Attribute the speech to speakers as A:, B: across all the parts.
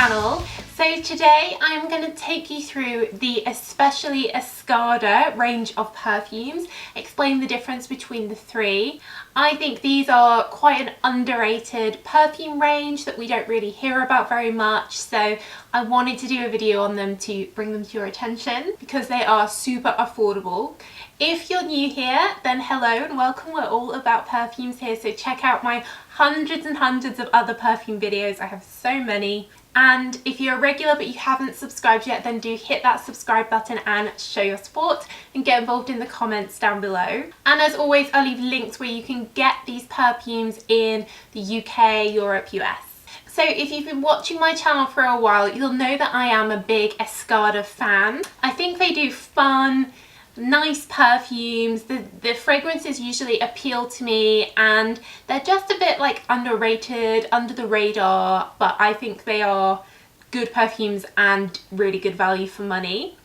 A: channel. So today I'm going to take you through the especially ESCADA range of perfumes, explain the difference between the three. I think these are quite an underrated perfume range that we don't really hear about very much, so I wanted to do a video on them to bring them to your attention because they are super affordable. If you're new here, then hello and welcome. We're all about perfumes here, so check out my hundreds and hundreds of other perfume videos. I have so many. And if you're a regular but you haven't subscribed yet, then do hit that subscribe button and show your support and get involved in the comments down below. And as always, I'll leave links where you can get these perfumes in the UK, Europe, US. So if you've been watching my channel for a while, you'll know that I am a big ESCADA fan. I think they do fun, nice perfumes. The fragrances usually appeal to me and they're just a bit like underrated, under the radar, but I think they are good perfumes and really good value for money.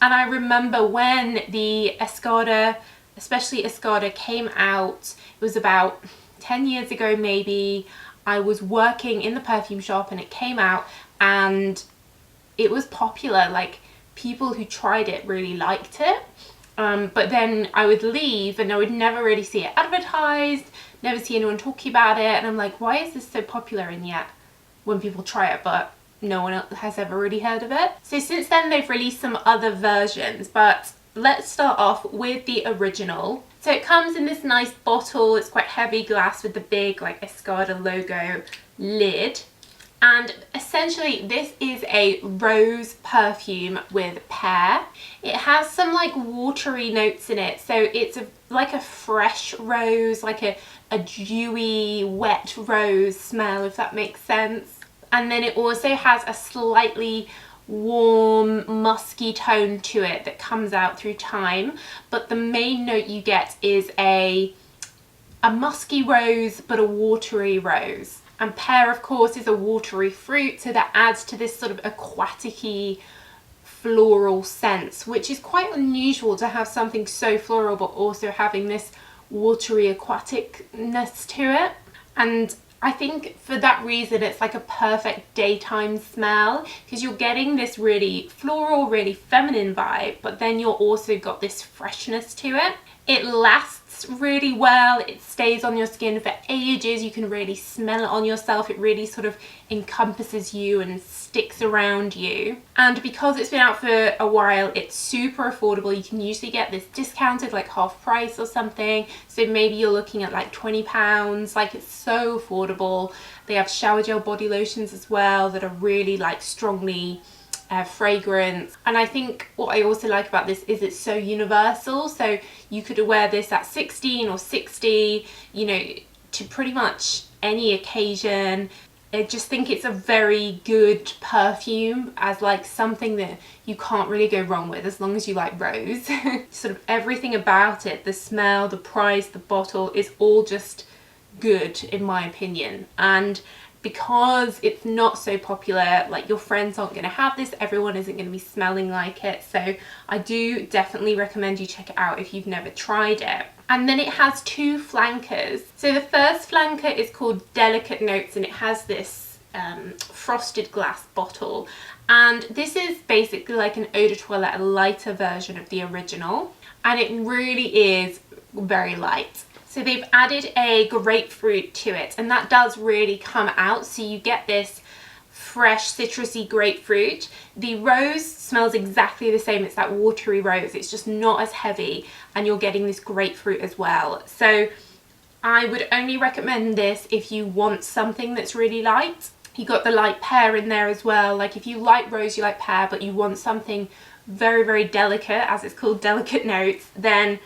A: And I remember when the ESCADA, especially ESCADA, came out, it was about 10 years ago maybe. I was working in the perfume shop and it came out and it was popular. Like, people who tried it really liked it, but then I would leave and I would never really see it advertised, never see anyone talking about it, and I'm like, why is this so popular? And yet when people try it, but no one else has ever really heard of it. So since then they've released some other versions, but let's start off with the original. So it comes in this nice bottle. It's quite heavy glass with the big like ESCADA logo lid. And essentially this is a rose perfume with pear. It has some like watery notes in it, so it's like a fresh rose, like a dewy wet rose smell, if that makes sense. And then it also has a slightly warm musky tone to it that comes out through time, but the main note you get is a musky rose but a watery rose. And pear, of course, is a watery fruit, so that adds to this sort of aquatic-y floral sense, which is quite unusual to have something so floral but also having this watery aquaticness to it. And I think for that reason it's like a perfect daytime smell, because you're getting this really floral, really feminine vibe, but then you're also got this freshness to it. It lasts really well, it stays on your skin for ages, you can really smell it on yourself, it really sort of encompasses you and sticks around you. And because it's been out for a while, it's super affordable. You can usually get this discounted, like half price or something, so maybe you're looking at like £20. Like, it's so affordable. They have shower gel body lotions as well that are really like strongly fragrance. And I think what I also like about this is it's so universal, so you could wear this at 16 or 60, you know, to pretty much any occasion. I just think it's a very good perfume as like something that you can't really go wrong with as long as you like rose. Sort of everything about it, the smell, the price, the bottle, is all just good in my opinion. And because it's not so popular, like, your friends aren't going to have this, everyone isn't going to be smelling like it, so I do definitely recommend you check it out if you've never tried it. And then it has two flankers. So the first flanker is called Delicate Notes, and it has this frosted glass bottle, and this is basically like an eau de toilette, a lighter version of the original, and it really is very light. So they've added a grapefruit to it, and that does really come out, so you get this fresh citrusy grapefruit. The rose smells exactly the same, it's that watery rose, it's just not as heavy, and you're getting this grapefruit as well. So I would only recommend this if you want something that's really light. You got the light pear in there as well. Like, if you like rose, you like pear, but you want something very, very delicate, as it's called, Delicate Notes, then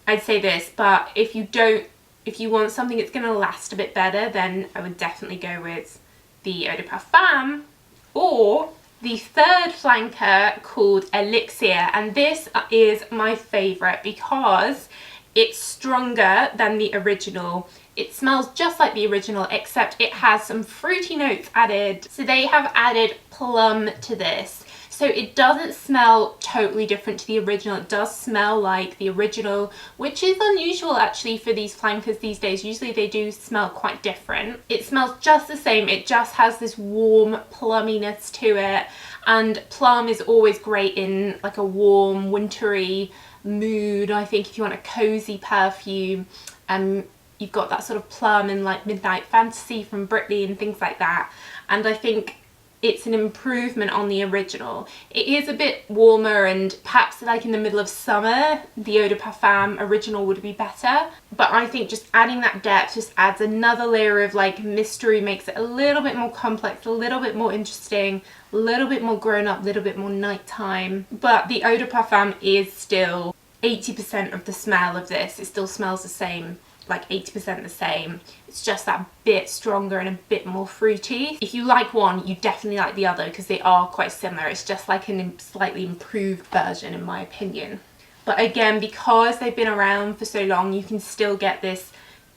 A: I'd say this. But if you don't, if you want something that's going to last a bit better, then I would definitely go with the Eau de Parfum or the third flanker called Elixir. And this is my favourite because it's stronger than the original. It smells just like the original, except it has some fruity notes added. So they have added plum to this. So it doesn't smell totally different to the original. It does smell like the original, which is unusual actually for these flankers these days. Usually they do smell quite different. It smells just the same. It just has this warm plumminess to it, and plum is always great in like a warm wintry mood. I think if you want a cozy perfume, you've got that sort of plum and like Midnight Fantasy from Brittany and things like that, and I think it's an improvement on the original. It is a bit warmer, and perhaps like in the middle of summer the Eau de Parfum original would be better, but I think just adding that depth just adds another layer of like mystery, makes it a little bit more complex, a little bit more interesting, a little bit more grown up, a little bit more nighttime. But the Eau de Parfum is still 80% of the smell of this. It still smells the same, like 80% the same. It's just that bit stronger and a bit more fruity. If you like one, you definitely like the other because they are quite similar. It's just like a slightly improved version in my opinion. But again, because they've been around for so long, you can still get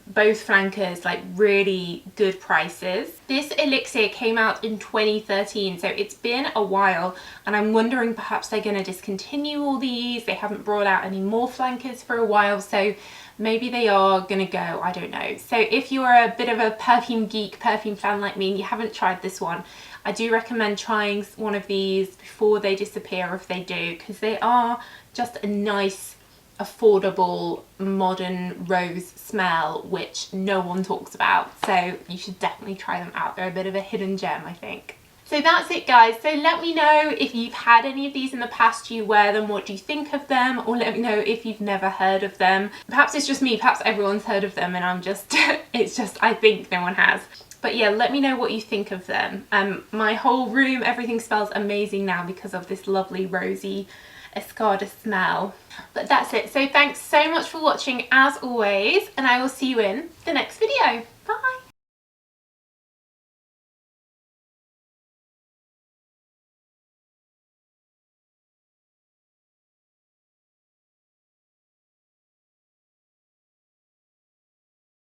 A: both flankers like really good prices. This elixir came out in 2013, so it's been a while, and I'm wondering perhaps they're going to discontinue all these. They haven't brought out any more flankers for a while, so maybe they are gonna go, I don't know. So if you're a bit of a perfume geek, perfume fan like me, and you haven't tried this one, I do recommend trying one of these before they disappear, if they do, because they are just a nice, affordable, modern rose smell, which no one talks about. So you should definitely try them out. They're a bit of a hidden gem, I think. So that's it guys. So let me know if you've had any of these in the past, do you wear them, what do you think of them, or let me know if you've never heard of them. Perhaps it's just me, perhaps everyone's heard of them and I'm just, it's just I think no one has. But yeah, let me know what you think of them. My whole room, everything smells amazing now because of this lovely rosy ESCADA smell. But that's it. So thanks so much for watching as always, and I will see you in the next video.